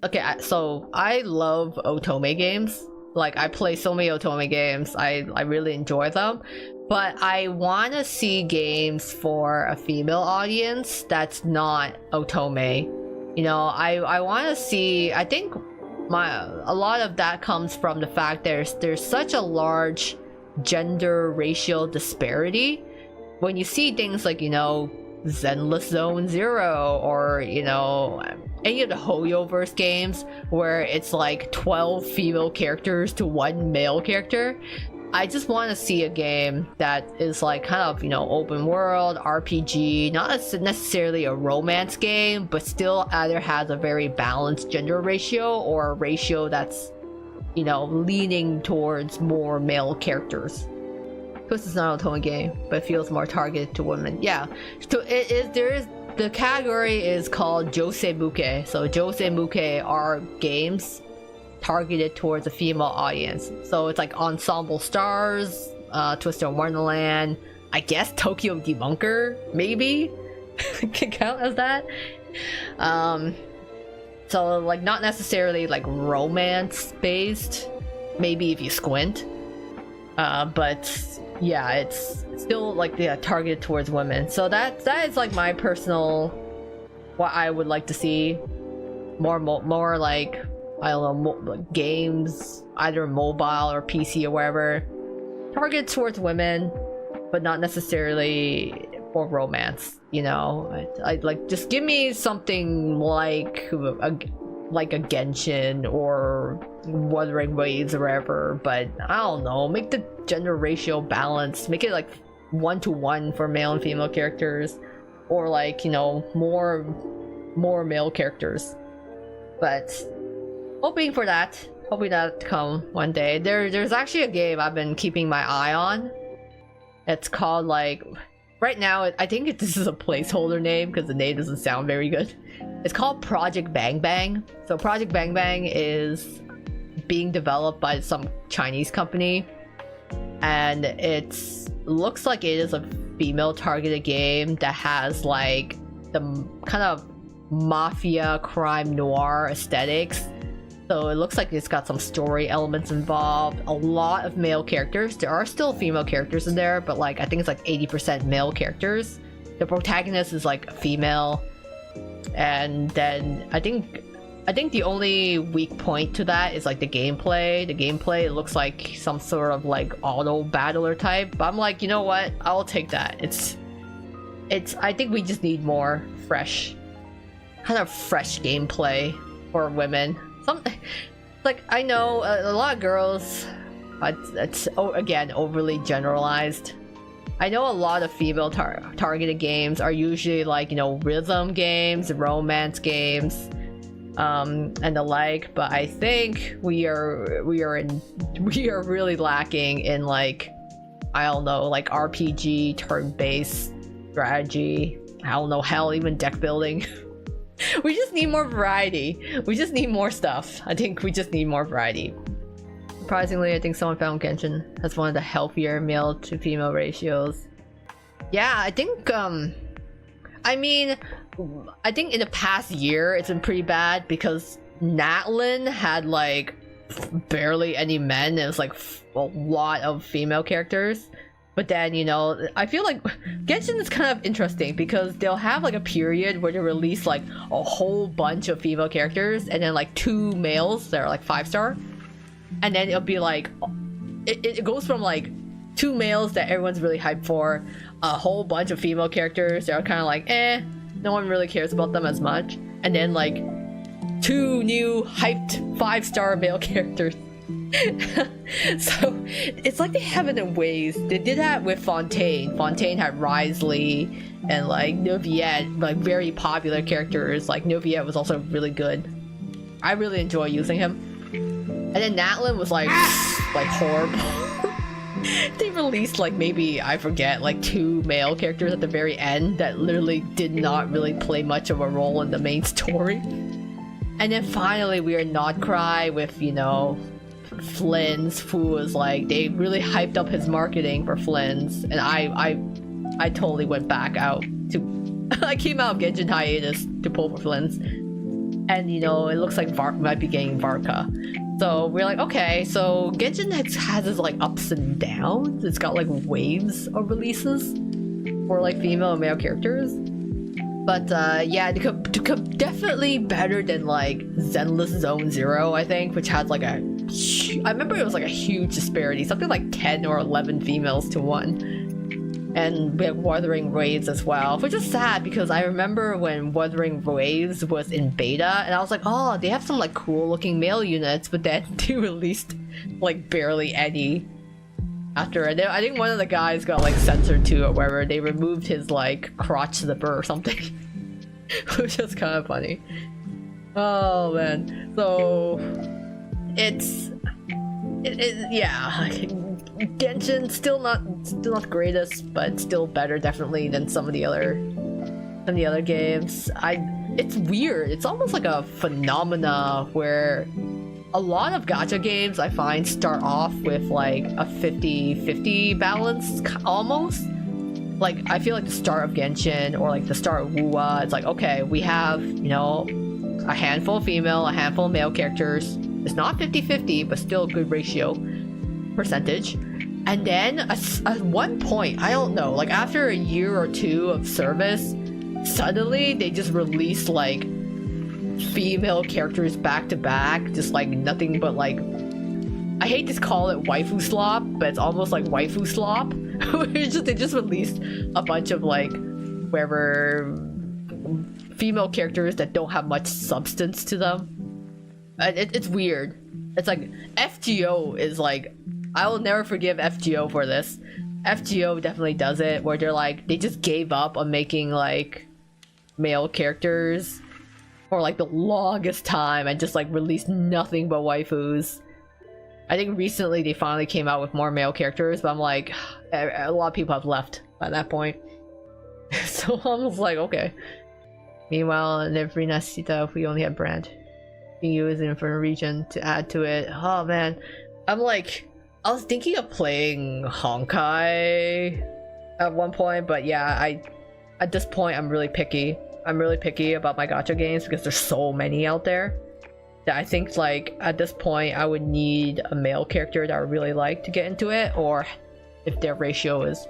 okay, so I love otome games. Like, I play so many otome games. I really enjoy them. But I want to see games for a female audience that's not otome. You know, I want to see, I think a lot of that comes from the fact there's such a large gender racial disparity. When you see things like, you know, Zenless Zone Zero, or, you know, any of the Hoyoverse games where it's like 12 female characters to 1 male character, I just want to see a game that is like kind of, you know, open world RPG, not necessarily a romance game, but still either has a very balanced gender ratio or a ratio that's, you know, leaning towards more male characters. Because it's not a otome game, but it feels more targeted to women. Yeah, so the category is called Josebuke. So Josebuke are games targeted towards a female audience. So it's like Ensemble Stars, Twister Wonderland, I guess Tokyo Debunker, maybe can count as that. So like not necessarily like romance based, maybe if you squint, but yeah, it's still like targeted towards women. So that is like my personal, what I would like to see more like, I don't know, like games, either mobile or PC or wherever, targeted towards women, but not necessarily for romance. You know, I like, just give me something like a Genshin or Wuthering Waves or whatever, but I don't know, make the gender ratio balanced, make it like 1-to-1 for male and female characters, or like, you know, more male characters. But hoping that to come one day. There's actually a game I've been keeping my eye on. It's called, like, right now I think this is a placeholder name because the name doesn't sound very good. It's called Project Bang Bang. So Project Bang Bang is being developed by some Chinese company, and it looks like it is a female targeted game that has like the kind of mafia crime noir aesthetics. So it looks like it's got some story elements involved, a lot of male characters. There are still female characters in there, but like I think it's like 80% male characters. The protagonist is like female, and then I think the only weak point to that is like the gameplay. The gameplay, it looks like some sort of like auto battler type, but I'm like, you know what? I'll take that. It's I think we just need more fresh gameplay for women. Like, I know a lot of girls, it's again overly generalized. I know a lot of female targeted games are usually like, you know, rhythm games, romance games, and the like, but I think we are really lacking in, like, I don't know, like RPG, turn-based strategy, I don't know, hell, even deck building. We just need more variety. We just need more stuff. I think we just need more variety. Surprisingly, I think someone found Genshin has one of the healthier male to female ratios. Yeah, I think I mean, I think in the past year it's been pretty bad because Natlin had like barely any men. It was like a lot of female characters. But then, you know, I feel like Genshin is kind of interesting because they'll have like a period where they release like a whole bunch of female characters and then like 2 males that are like 5-star. And then it'll be like, it goes from like 2 males that everyone's really hyped for, a whole bunch of female characters that are kind of like, no one really cares about them as much. And then like 2 new hyped 5-star male characters. So it's like they have it in ways. They did that with Fontaine. Fontaine had Risley and like Noviette, like very popular characters. Like Noviette was also really good. I really enjoy using him. And then Natlin was like horrible. They released like, maybe, I forget, like 2 male characters at the very end that literally did not really play much of a role in the main story. And then finally we are Not Cry with, you know, Flynn's, who was like, they really hyped up his marketing for Flynn's, and I totally went back out to I came out of Genshin hiatus to pull for Flynn's. and you know, it looks like might be getting Varka. So we're like, okay, so Genshin has its like ups and downs. It's got like waves of releases for like female and male characters. But yeah, it could definitely better than like Zenless Zone Zero, I think, which had like I remember it was like a huge disparity, something like 10 or 11 females to 1. And we have Wuthering Waves as well, which is sad because I remember when Wuthering Waves was in beta and I was like, oh, they have some like cool looking male units, but then they released like barely any after it. I think one of the guys got like censored too or whatever. They removed his like crotch zipper or something, which is kind of funny. Oh man, so yeah, Genshin still not the greatest, but still better definitely than some of the other games. It's weird. It's almost like a phenomena where a lot of gacha games I find start off with like a 50-50 balance almost. Like I feel like the start of Genshin or like the start of Wuwa, it's like, okay, we have, you know, a handful of female, a handful of male characters. It's not 50-50, but still a good ratio percentage. And then at one point, I don't know, like after a year or two of service, suddenly they just released like female characters back to back, just like nothing but like, I hate to call it waifu slop, but it's almost like waifu slop. They just released a bunch of like wherever female characters that don't have much substance to them. It's weird. It's like FGO is like, I will never forgive FGO for this. FGO definitely does it where they're like, they just gave up on making like male characters for like the longest time and just like released nothing but waifus. I think recently they finally came out with more male characters, but I'm like, a lot of people have left by that point. So I was like, okay. Meanwhile, in every Nasita, we only have Brand being used in a different region to add to it. Oh man, I'm like, I was thinking of playing Honkai at one point, but yeah, at this point I'm really picky. I'm really picky about my gacha games because there's so many out there that I think like at this point I would need a male character that I really like to get into it, or if their ratio is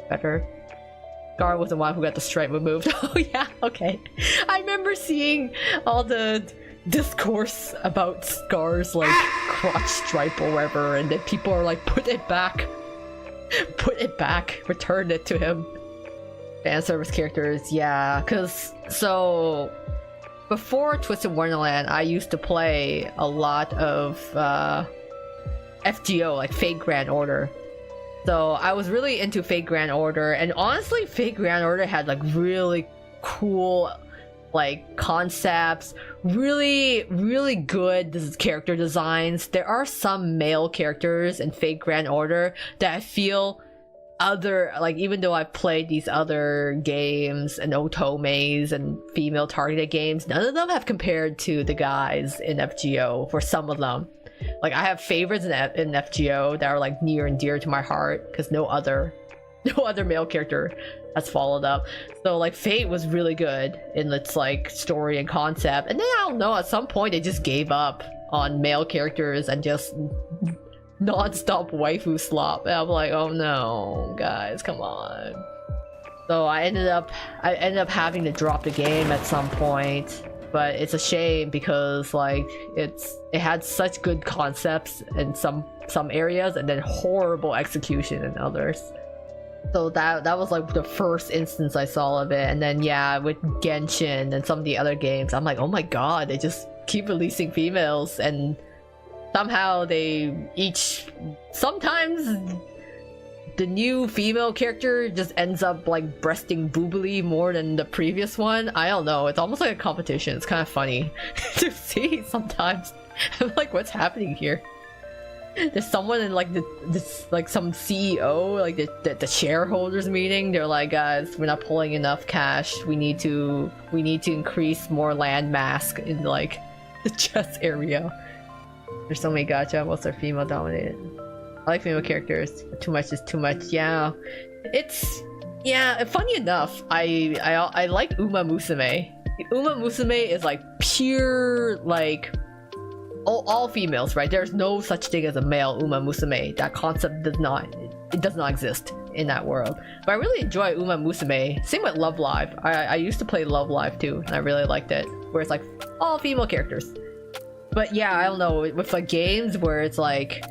better. Gar was the one who got the stripe removed. Oh yeah, okay. I remember seeing all the discourse about Scar's like crotch stripe or whatever, and then people are like, put it back, return it to him. Fan service characters, yeah, because so before Twisted Wonderland I used to play a lot of FGO, like Fate Grand Order. So I was really into Fate Grand Order, and honestly Fate Grand Order had like really cool like concepts, really good character designs. There are some male characters in Fate Grand Order that I feel other, like even though I've played these other games and otomes and female targeted games, none of them have compared to the guys in FGO for some of them. Like I have favorites in FGO that are like near and dear to my heart because no other male character has followed up. So like Fate was really good in its like story and concept, and then I don't know, at some point they just gave up on male characters and just non-stop waifu slop, and I'm like, oh no guys, come on. So I ended up having to drop the game at some point, but it's a shame because like it had such good concepts in some areas and then horrible execution in others. So that was like the first instance I saw of it, and then yeah, with Genshin and some of the other games, I'm like, oh my god, they just keep releasing females, and somehow sometimes the new female character just ends up like breasting boobily more than the previous one. I don't know, it's almost like a competition. It's kind of funny to see sometimes. I'm like, what's happening here? There's someone in like this like some CEO, like the shareholders meeting. They're like, guys, we're not pulling enough cash. We need to increase more land mass in like the chess area. There's so many gacha, most are female dominated. I like female characters. Too much is too much. Yeah, it's funny enough. I like Uma Musume. Uma Musume is like pure like all females, right? There's no such thing as a male Uma Musume. That concept does not exist in that world. But I really enjoy Uma Musume. Same with Love Live. I used to play Love Live too, and I really liked it, where it's like all female characters. But yeah, I don't know, with like games where it's like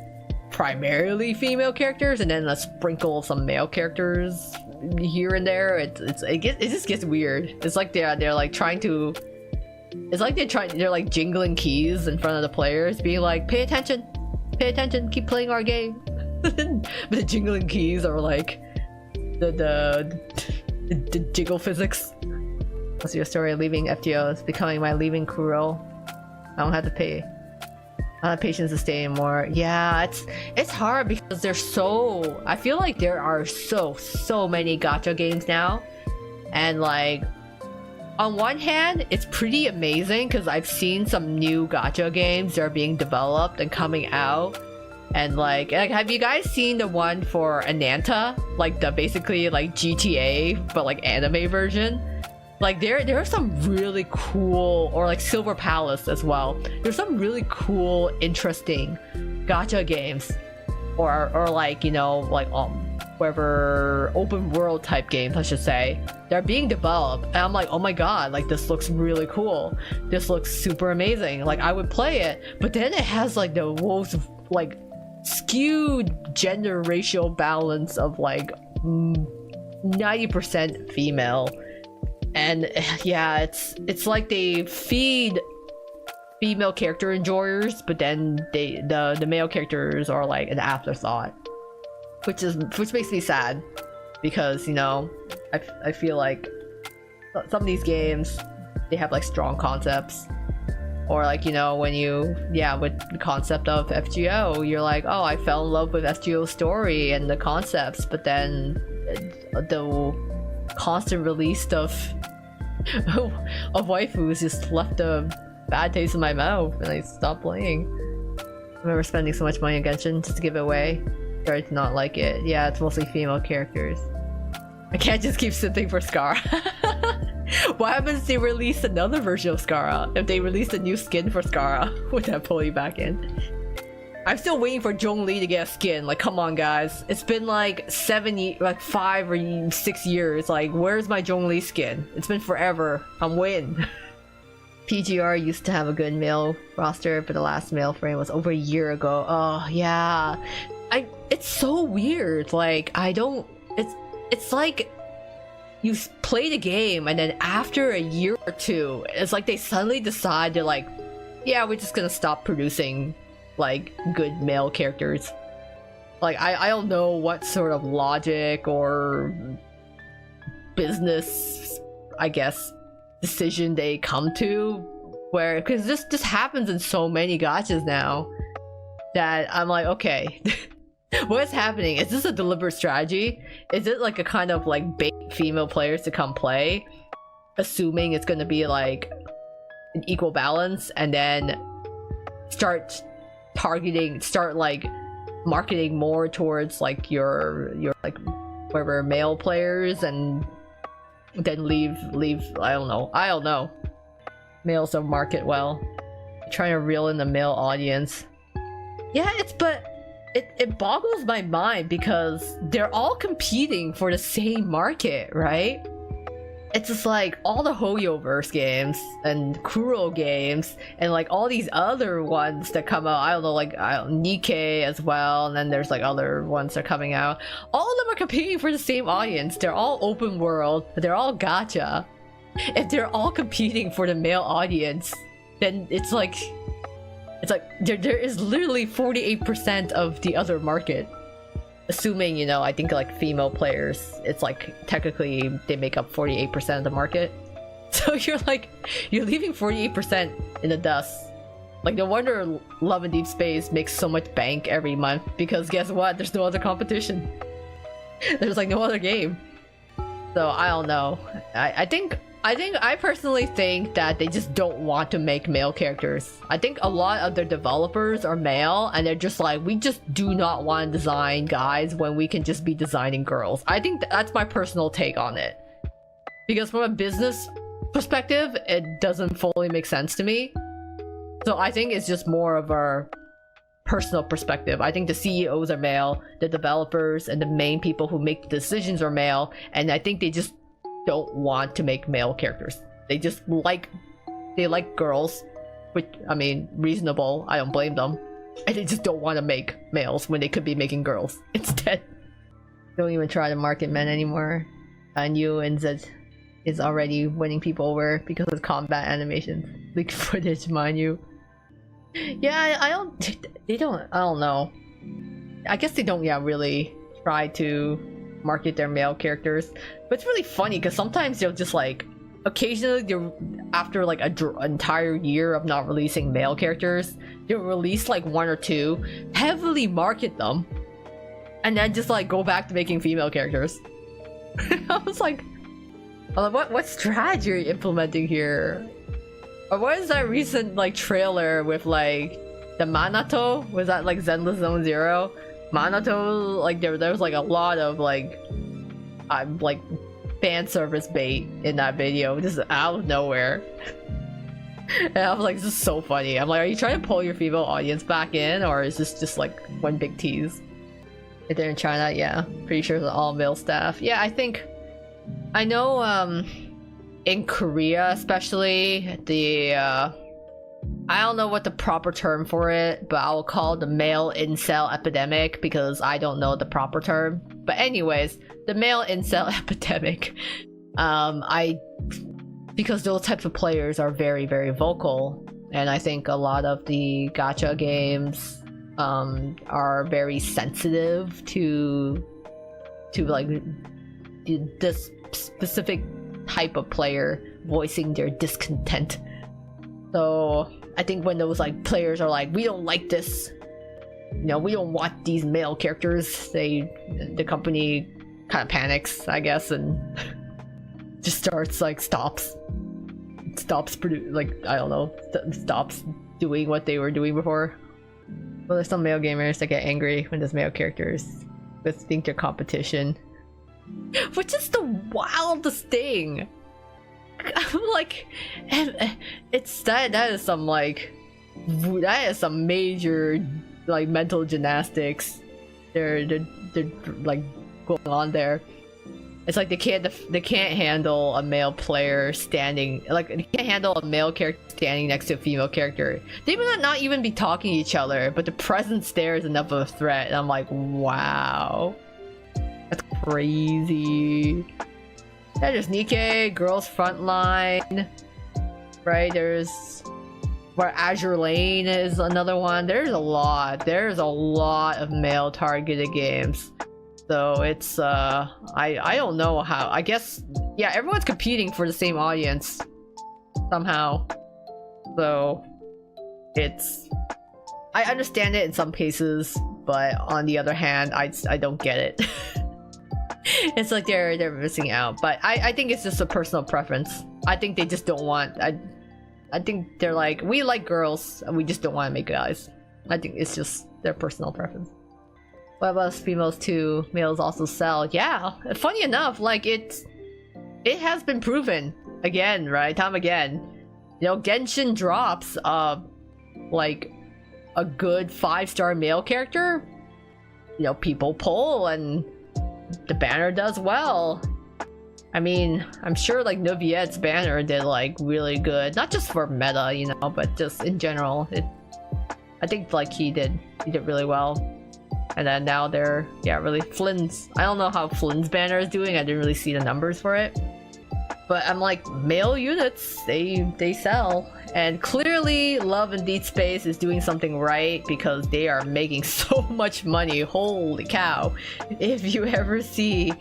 primarily female characters and then a sprinkle of some male characters here and there, it just gets weird. It's like they're like trying to, it's like they're like jingling keys in front of the players, being like, pay attention, keep playing our game. But the jingling keys are like the jiggle physics. What's your story of leaving FGOs, becoming my leaving Kuro? I don't have to pay. I don't have patience to stay anymore. Yeah, it's hard because there's so, I feel like there are so many gacha games now, and like on one hand it's pretty amazing because I've seen some new gacha games that are being developed and coming out, and like have you guys seen the one for Ananta, like the basically like GTA but like anime version? Like there are some really cool, or like Silver Palace as well. There's some really cool, interesting gacha games, or like, you know, like whatever open world type games I should say. They're being developed, and I'm like, oh my god, like this looks really cool. This looks super amazing. Like I would play it, but then it has like the most like skewed gender ratio balance of like 90% female. And yeah, it's like they feed female character enjoyers, but then the male characters are like an afterthought, which makes me sad, because, you know, I feel like some of these games, they have like strong concepts, or like, you know, when you, yeah, with the concept of FGO, you're like, oh, I fell in love with FGO's story and the concepts, but then the constant release of waifus just left a bad taste in my mouth, and I stopped playing. I remember spending so much money on Genshin just to give it away. Or to not like it. Yeah, it's mostly female characters. I can't just keep simping for Scar. What happens if they release another version of Scara? If they release a new skin for Scara, would that pull you back in? I'm still waiting for Zhongli to get a skin. Like, come on, guys. It's been like 5 or 6 years. Like, where's my Zhongli skin? It's been forever. I'm waiting. PGR used to have a good male roster, but the last male frame was over a year ago. Oh, yeah. It's so weird. Like, it's like you play the game, and then after a year or two, it's like they suddenly decide they're like, yeah, we're just gonna stop producing like good male characters. Like I don't know what sort of logic or business, I guess, decision they come to, where, because this happens in so many gachas now that I'm like, okay. What is happening? Is this a deliberate strategy? Is it like a kind of like bait female players to come play, assuming it's gonna be like an equal balance, and then start like marketing more towards like your like whatever male players, and then leave I don't know. Males don't market well. Trying to reel in the male audience. Yeah, it boggles my mind because they're all competing for the same market, right? It's just like all the Hoyoverse games and Kuro games and like all these other ones that come out. I don't know, like Nikkei as well, and then there's like other ones that are coming out. All of them are competing for the same audience. They're all open world, but they're all gacha. If they're all competing for the male audience, then it's like there is literally 48% of the other market. Assuming, you know, I think like female players, it's like technically they make up 48% of the market. So you're leaving 48% in the dust. Like, no wonder Love and Deep Space makes so much bank every month, because guess what? There's no other competition. There's like no other game. So I don't know. I personally think that they just don't want to make male characters. I think a lot of their developers are male, and they're just like, we just do not want to design guys when we can just be designing girls. I think that's my personal take on it. Because from a business perspective, it doesn't fully make sense to me. So I think it's just more of our personal perspective. I think the CEOs are male, the developers and the main people who make the decisions are male, and I think they just don't want to make male characters. They just like girls, which, I mean, reasonable. I don't blame them. And they just don't want to make males when they could be making girls instead. Don't even try to market men anymore. New and Zed is already winning people over because of combat animations. Leaked footage, mind you. Yeah, I don't know. I guess they don't, really try to market their male characters. But it's really funny because sometimes they'll just like, occasionally after like an entire year of not releasing male characters, they'll release like one or two, heavily market them, and then just like go back to making female characters. I was like, what strategy are you implementing here? Or what is that recent like trailer with like the Manato? Was that like Zenless Zone Zero? Manato, like there was like a lot of like fan service bait in that video, just out of nowhere. And I was like, this is so funny. I'm like, are you trying to pull your female audience back in, or is this just like one big tease? If they're in China, yeah, pretty sure it's all male staff. Yeah, I know in Korea especially, I don't know what the proper term for it, but I'll call it the male incel epidemic because I don't know the proper term. But anyways, the male incel epidemic, because those types of players are very, very vocal, and I think a lot of the gacha games are very sensitive to like this specific type of player voicing their discontent. So I think when those like players are like, we don't like this, we don't want these male characters, the company kind of panics, I guess, and just starts like stops doing what they were doing before. Well, there's some male gamers that get angry when there's male characters that think they're competition, which is the wildest thing. I'm like, it's that is some major like mental gymnastics they're like going on there. It's like they can't handle a male player standing, like they can't handle a male character standing next to a female character. They may not even be talking to each other, but the presence there is enough of a threat. And I'm like, wow, that's crazy. Yeah, there's Nikkei, Girls Frontline, right? There's where Azure Lane is another one. There's a lot of male targeted games. So it's I don't know how. I guess, yeah, everyone's competing for the same audience somehow. So it's, I understand it in some cases, but on the other hand, I don't get it. It's like they're missing out. But I think it's just a personal preference. I think they just don't want, I think they're like, we like girls and we just don't want to make guys. I think it's just their personal preference. What about females too? Males also sell. Yeah, funny enough, like it has been proven again, right? Time again. Genshin drops like a good 5-star male character. People pull and the banner does well. I mean, I'm sure like Noviette's banner did like really good, not just for meta, but just in general. I think like he did really well. And then now they're, really Flynn's. I don't know how Flynn's banner is doing. I didn't really see the numbers for it. But I'm like, male units, they sell. And clearly Love and Deed Space is doing something right because they are making so much money. Holy cow. If you ever see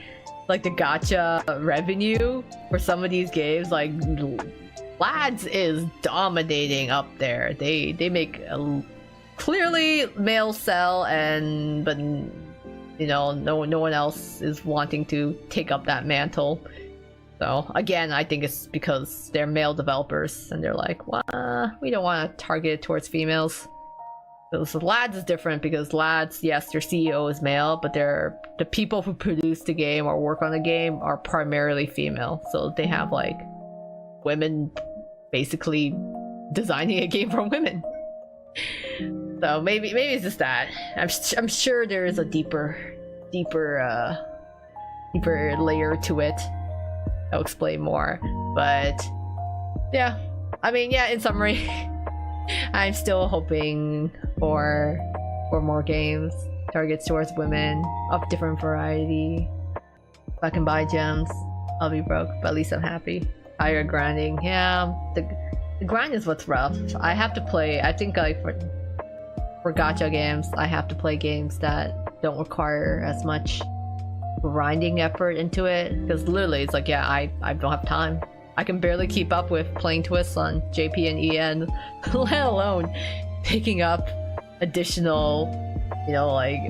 like the gacha revenue for some of these games, like Lads is dominating up there. They make clearly males sell, but no one else is wanting to take up that mantle. So again, I think it's because they're male developers and they're like, well, we don't want to target it towards females. So Lads is different because Lads, yes, their CEO is male, but the people who produce the game or work on the game are primarily female. So they have like women basically designing a game for women. So maybe it's just that. I'm sure there is a deeper layer to it. I'll explain more. But yeah, I mean, yeah, in summary, I'm still hoping for more games targets towards women of different variety. If I can buy gems, I'll be broke, but at least I'm happy. Higher grinding, yeah, the grind is what's rough. I have to play, I think, like for gacha games, I have to play games that don't require as much grinding effort into it, because literally it's like, yeah, I don't have time. I can barely keep up with playing twists on JP and EN, let alone picking up additional, you know, like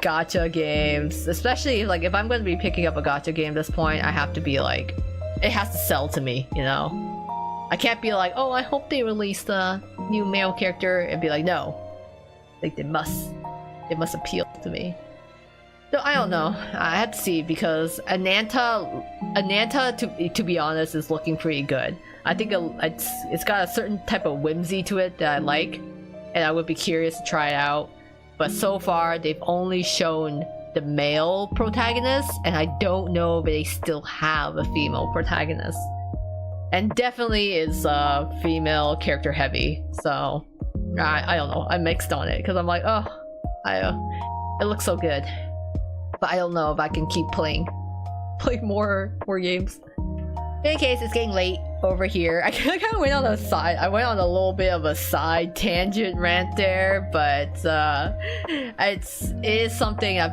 gacha games. Especially like if I'm going to be picking up a gacha game at this point, I have to be like, it has to sell to me, you know. I can't be like, oh, I hope they release the new male character, and be like, no, like it must appeal to me. So I don't know. I have to see, because Ananta, to be honest, is looking pretty good. I think it's got a certain type of whimsy to it that I like, and I would be curious to try it out. But so far, they've only shown the male protagonist, and I don't know if they still have a female protagonist. And definitely is female character heavy. So I don't know. I'm mixed on it, because I'm like, oh, it looks so good. But I don't know if I can keep playing more games. In any case, it's getting late over here. I kind of went on a side. I went on a little bit of a side tangent rant there, but it is something I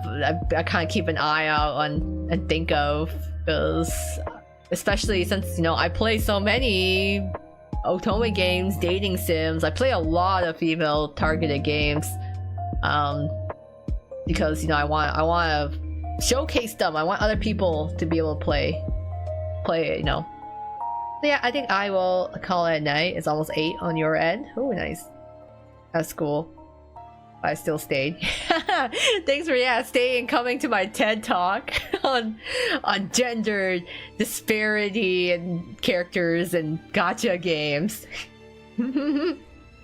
kind of keep an eye out on and think of, because especially since, you know, I play so many otome games, dating sims. I play a lot of female targeted games. Because, you know, I want to showcase them. I want other people to be able to play it, you know. So yeah, I think I will call it a night. It's almost 8 on your end. Oh, nice. That's cool. I still stayed. Thanks for staying, coming to my TED talk on gender disparity and characters and gacha games.